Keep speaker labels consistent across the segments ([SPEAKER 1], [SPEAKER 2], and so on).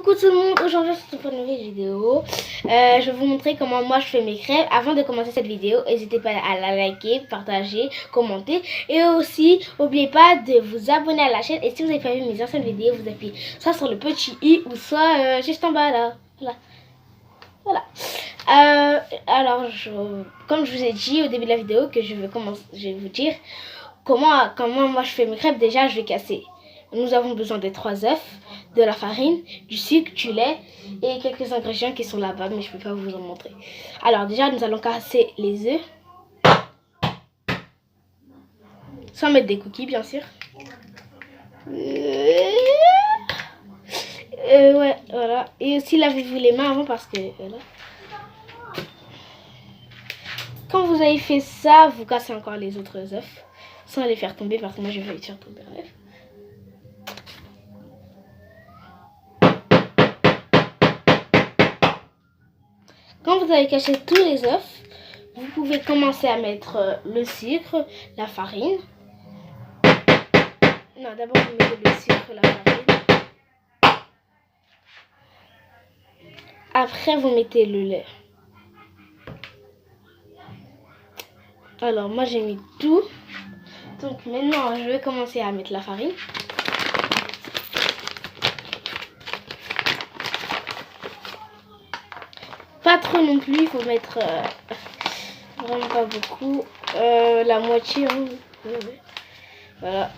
[SPEAKER 1] Coucou tout le monde, aujourd'hui c'est pour une nouvelle vidéo. Je vais vous montrer comment moi je fais mes crêpes. Avant de commencer cette vidéo, n'hésitez pas à la liker, partager, commenter. Et aussi, n'oubliez pas de vous abonner à la chaîne. Et si vous n'avez pas vu mes anciennes vidéos, vous appuyez soit sur le petit i ou soit juste en bas là. Voilà. Alors, comme je vous ai dit au début de la vidéo que je vais vous dire comment moi je fais mes crêpes. Déjà, je vais casser. Nous avons besoin de 3 œufs, de la farine, du sucre, du lait et quelques ingrédients qui sont là-bas, mais je ne peux pas vous en montrer. Alors déjà, nous allons casser les œufs. Sans mettre des cookies, bien sûr. Ouais, voilà. Et aussi, lavez-vous les mains avant parce que... Voilà. Quand vous avez fait ça, vous cassez encore les autres œufs. Sans les faire tomber, parce que moi, je vais les faire tomber. Bref. Quand vous avez caché tous les œufs, vous pouvez commencer à mettre le sucre, la farine. Non, d'abord vous mettez le sucre, la farine. Après vous mettez le lait. Alors moi j'ai mis tout. Donc maintenant je vais commencer à mettre la farine. Pas trop non plus, il faut mettre vraiment pas beaucoup. La moitié. Hein. Voilà.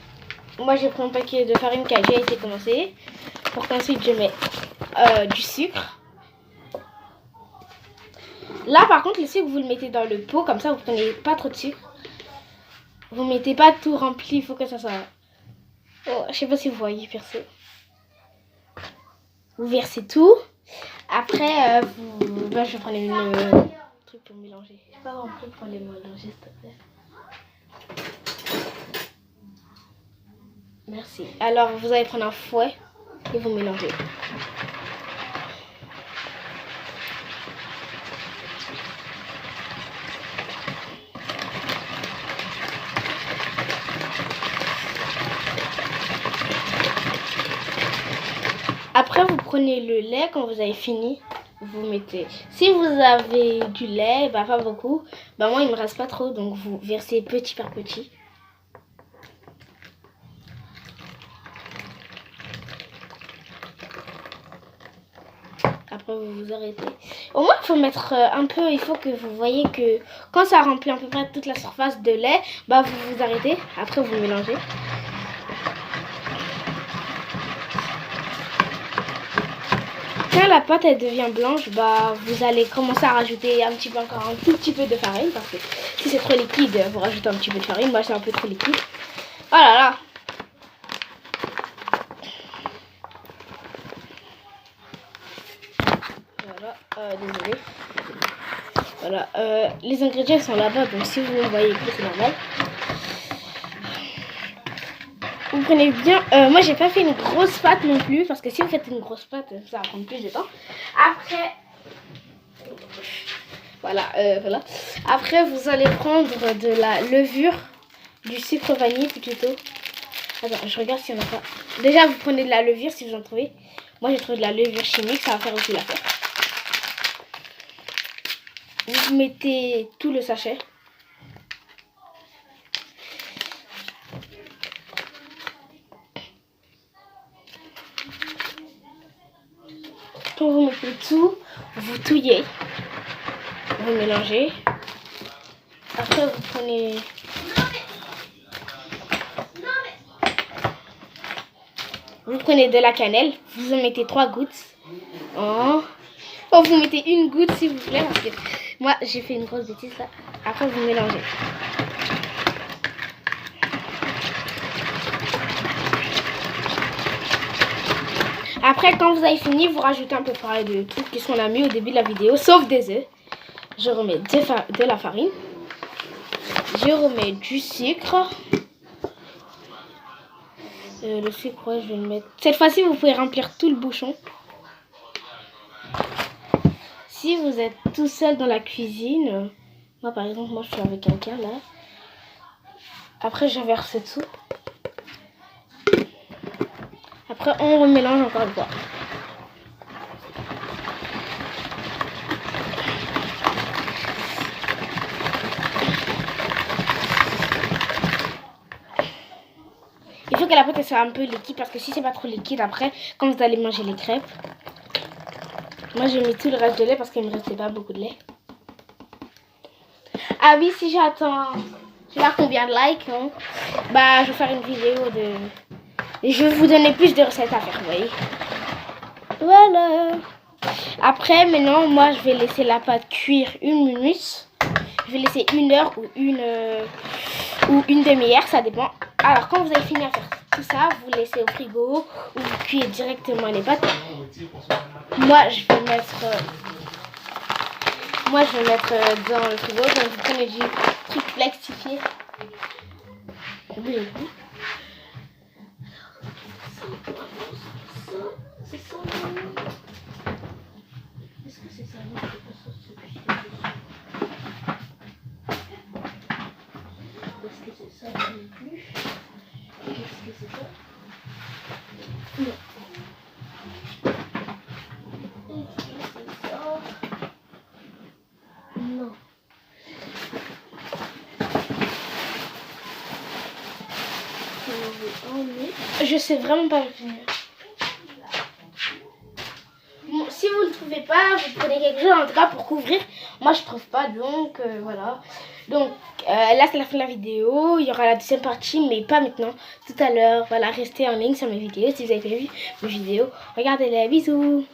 [SPEAKER 1] Moi j'ai pris un paquet de farine qui a déjà été commencé. Pour qu'ensuite je mets du sucre. Là par contre le sucre vous le mettez dans le pot. Comme ça vous prenez pas trop de sucre. Vous mettez pas tout rempli. Il faut que ça soit... Oh, je sais pas si vous voyez perso. Vous versez tout. Après je prends une truc pour mélanger. Je sais pas rempli pour les mélanger s'il te plaît. Merci. Alors vous allez prendre un fouet et vous mélangez. Après vous prenez le lait. Quand vous avez fini, vous mettez. Si vous avez du lait, bah pas beaucoup. Bah moi il me reste pas trop, donc vous versez petit par petit. Après vous vous arrêtez. Au moins il faut mettre un peu, il faut que vous voyez que quand ça remplit à peu près toute la surface de lait, bah vous vous arrêtez. Après vous mélangez. Quand la pâte elle devient blanche, bah vous allez commencer à rajouter un petit peu, encore un tout petit peu de farine, parce que si c'est trop liquide, vous rajoutez un petit peu de farine. Moi c'est un peu trop liquide. Oh là là. Voilà, désolé. Voilà, les ingrédients sont là-bas, donc si vous ne voyez plus, c'est normal. Vous prenez bien. Moi, j'ai pas fait une grosse pâte non plus, parce que si vous faites une grosse pâte, ça va prendre plus de temps. Après, voilà. Après, vous allez prendre de la levure, du sucre vanille plutôt. Attends, je regarde s'il n'y en a pas. Déjà, vous prenez de la levure si vous en trouvez. Moi, j'ai trouvé de la levure chimique, ça va faire aussi l'affaire. Vous mettez tout le sachet. Quand vous mettez tout, vous touillez. Vous mélangez. Après, vous prenez... Vous prenez de la cannelle. Vous en mettez 3 gouttes. Oh, vous mettez une goutte s'il vous plaît. Parce que moi, j'ai fait une grosse bêtise là. Après, vous mélangez. Après, quand vous avez fini, vous rajoutez un peu pareil de trucs qui sont mis au début de la vidéo, sauf des œufs. Je remets de la farine. Je remets du sucre. Le sucre, ouais, je vais le mettre. Cette fois-ci, vous pouvez remplir tout le bouchon. Si vous êtes tout seul dans la cuisine, moi par exemple, moi je suis avec quelqu'un là. Après, je verse tout. Après, on remélange encore une fois. faut que la pâte soit un peu liquide parce que si c'est pas trop liquide après, quand vous allez manger les crêpes. Moi j'ai mis tout le reste de lait parce qu'il me restait pas beaucoup de lait. Ah oui, si j'attends, je sais pas combien de likes, hein, bah je vais faire une vidéo de... Et je vais vous donner plus de recettes à faire, vous voyez. Voilà. Après, maintenant, moi je vais laisser la pâte cuire 1 minute. Je vais laisser 1 heure ou une demi-heure, ça dépend. Alors quand vous avez fini à faire tout ça, vous laissez au frigo ou vous cuisez directement les pâtes. Moi je vais mettre dans le frigo. Donc vous prenez du truc plastifié. C'est ça. Est-ce que c'est ça? Est-ce que c'est ça non plus? Est-ce que c'est ça? Non. Est-ce que c'est ça? Non. Je sais vraiment pas le finir. Bon, si vous ne le trouvez pas, vous prenez quelque chose en tout cas pour couvrir. Moi je trouve pas, donc voilà. Donc là c'est la fin de la vidéo. Il y aura la deuxième partie, mais pas maintenant, tout à l'heure. Voilà, restez en ligne sur mes vidéos si vous avez pas vu mes vidéos. Regardez-les, bisous.